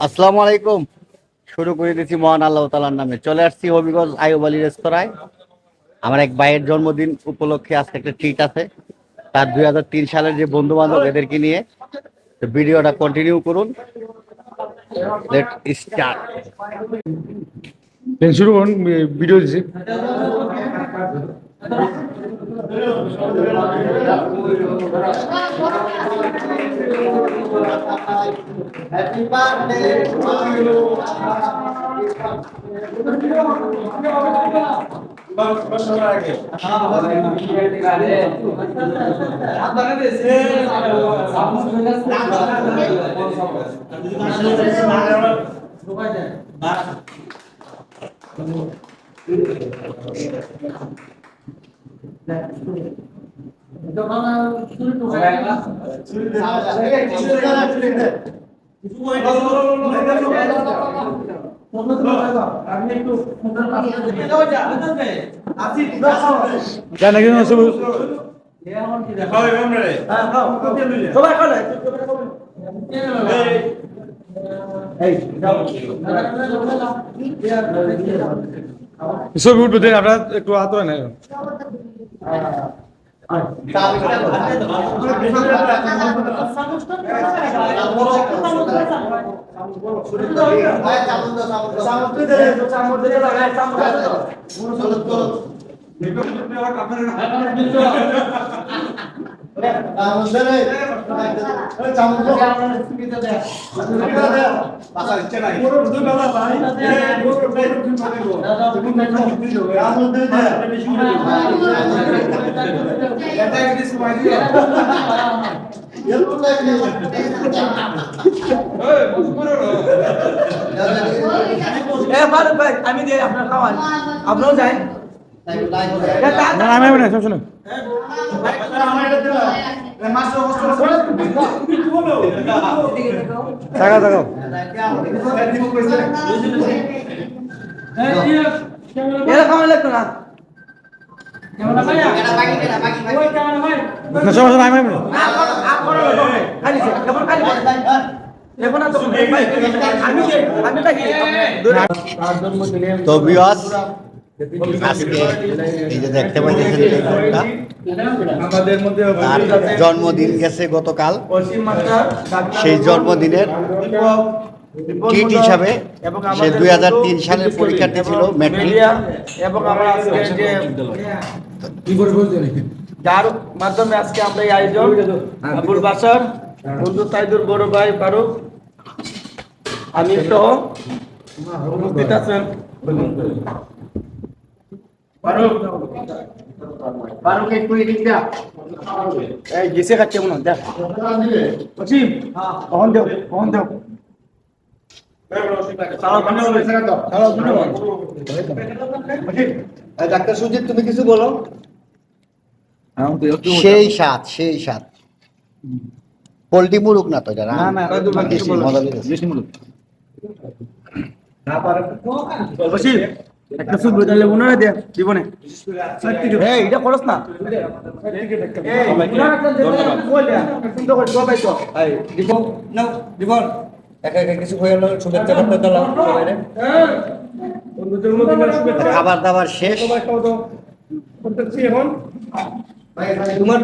আসসালামু আলাইকুম। শুরু করে দিয়েছি মহান আল্লাহ তাআলার নামে। চলে আসছি হবিগঞ্জ আইয়ুব আলী রেস্তোরাঁয়। আমার এক ভাইয়ের জন্মদিন উপলক্ষে আজকে একটা ট্রিট আছে। তার 2003 সালের যে বন্ধু বান্ধব এদেরকে নিয়ে ভিডিওটা কন্টিনিউ করুন। Let start. শুরু করুন, ভিডিও দিচ্ছি। Happy birthday to you. ছবি উঠবে দেন, আপনারা একটু আতরে নেন। আমি দিয়ে আপনার খাওয়ান, আপনারাও যাই। খাওয়া লাগতো না। তো ভিউয়ার্স, আজকে এই যে দেখতে পাচ্ছেন এই লোকটা, তার জন্মদিন গেছে গতকাল। সেই জন্মদিনের ট্রিট হিসাবে সে 2003 সালের পরীক্ষার্থী ছিল, ম্যাট্রিক। এবং আমরা আজকে যে যার মাধ্যমে আজকে আমরা এই আয়োজন, আবুল বাসার বন্ধু সাইদুর বড় ভাই ফারুক, আমি সহ উপস্থিত আছেন। ফারুক একটু এদিক দা, এই গেছে কাটছে মনে হয়, দেখ অসীম, অহন দেও, অহন দেও। ডাক্তার সুজিত, তুমি কিছু বলো। সেই সাত, সেই সাত পোল্ট্রি মুরুক না তো, যারা মজা লেগেছে। একটা সুপ বদলে মনে হয় দেখ জীবনে এই এটা খরচ না খাবার দাবার শেষ। তোমার